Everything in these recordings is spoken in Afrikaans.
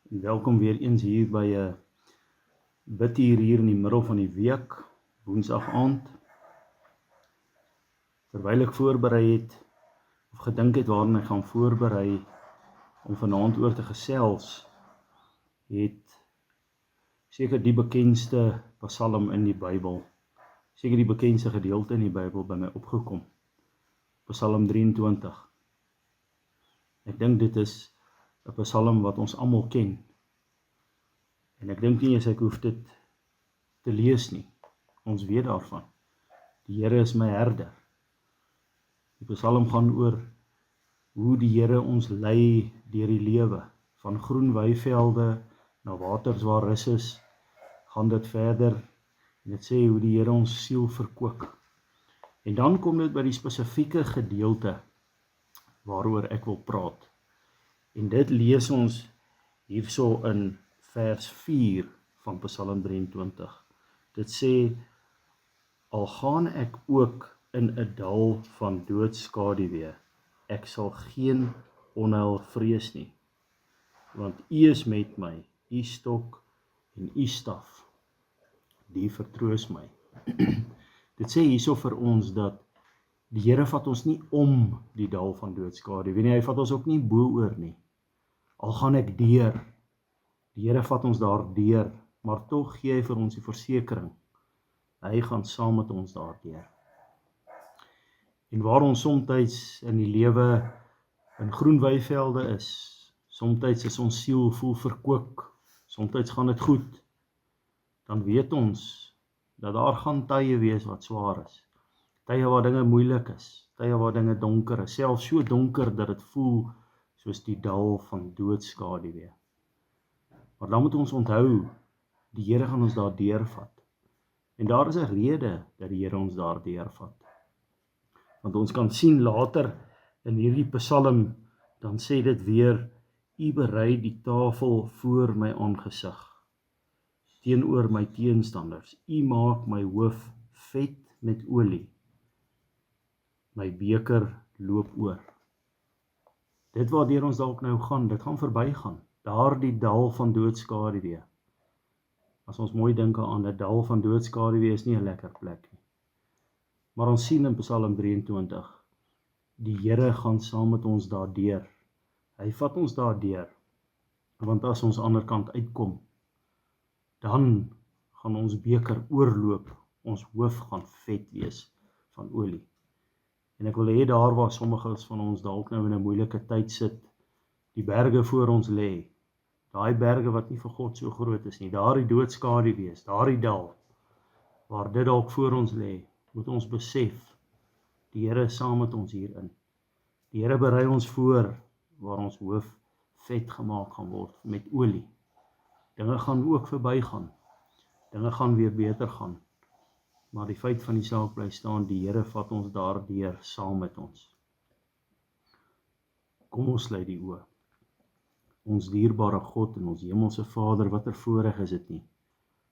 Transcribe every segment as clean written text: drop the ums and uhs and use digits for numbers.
Welkom weer eens hier by 'n bidtuur hier in die middel van die week, woensdag aand. Terwyl ek voorberei het, of gedink het waarin ek gaan voorberei om vanaand oor te gesels, het seker die bekendste psalm in die Bybel, seker die bekendste gedeelte in die Bybel by my opgekom. Psalm 23. Ek dink dit is 'n psalm wat ons almal ken. En ek dink nie eens ek hoef dit te lees nie. Ons weet daarvan. Die Here is my herder. Die psalm gaan oor hoe die Here ons lei deur die lewe. Van groen weivelde na waters waar rus is, gaan dit verder. En dit sê hoe die Here ons siel verkoop. En dan kom dit by die spesifieke gedeelte waaroor ek wil praat. En dit lees ons hierso in vers 4 van Psalm 23. Dit sê, al gaan ek ook in 'n dal van doodskaduwee, ek sal geen onheil vrees nie, want U is met my, U stok en U staf, die vertroos my. Dit sê hierso vir ons dat die Here vat ons nie om die dal van doodskaduwee nie, hy vat ons ook nie bo-oor nie. Al gaan ek deur, die Here vat ons daar deur, maar tog gee hy vir ons die versekering. Hy gaan saam met ons daar deur. En waar ons soms in die lewe in groen weivelde is, soms is ons siel voel verkoop, soms gaan dit goed, dan weet ons dat daar gaan tye wees wat swaar is. Tye waar dinge moeilik is, tye waar dinge donker is, selfs so donker dat dit voel soos die dal van doodskaduwee. Maar dan moet ons onthou, die Here gaan ons daar deurvat. En daar is 'n rede dat die Here ons daar deurvat. Want ons kan sien later in hierdie psalm, dan sê dit weer, U berei die tafel voor my aangesig, teenoor my teenstanders. U maak my hoof vet met olie. My beker loop oor. Dit waardeur ons dalk nou gaan, dit gaan verbygaan. Daar die dal van doodskaduwee. As ons mooi dink aan 'n dal van doodskaduwee is nie 'n lekker plek nie. Maar ons sien in Psalm 23, die Here gaan saam met ons daardeur. Hy vat ons daardeur, want as ons aan die ander kant uitkom, dan gaan ons beker oorloop, ons hoof gaan vet wees van olie. En ek wil hê daar waar sommiges van ons dalk nou in 'n moeilike tyd sit, die berge voor ons lê, daai berge wat nie vir God so groot is nie, daar die doodskaduwee is, daar die dal, waar dit dalk voor ons lê, moet ons besef, die Here is saam met ons hierin. Die Here berei ons voor, waar ons hoof vet gemaak gaan word, met olie. Dinge gaan ook verbygaan, dinge gaan weer beter gaan, maar die feit van die saak bly staan, die Here vat ons daardeur saam met ons. Kom ons sluit die oë. Ons dierbare God en ons hemelse Vader, wat 'n voorreg is dit nie,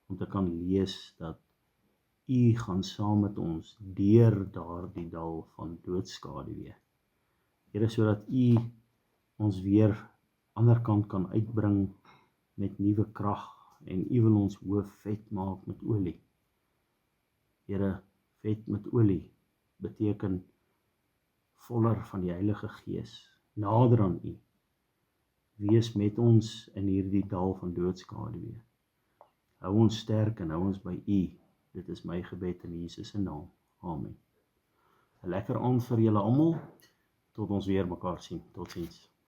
om te kan lees dat U gaan saam met ons deur daardie dal van doodskaduwee. Here, sodat U ons weer ander kant kan uitbring met nuwe krag en U wil ons hoof vet maak met olie. Here, vet met olie beteken voller van die Heilige Gees, nader aan U. Wees met ons in hierdie dal van doodskaduwee. Hou ons sterk en hou ons by U. Dit is my gebed in Jesus se naam. Amen. 'n Lekker aand vir julle almal. Tot ons weer mekaar sien. Totsiens.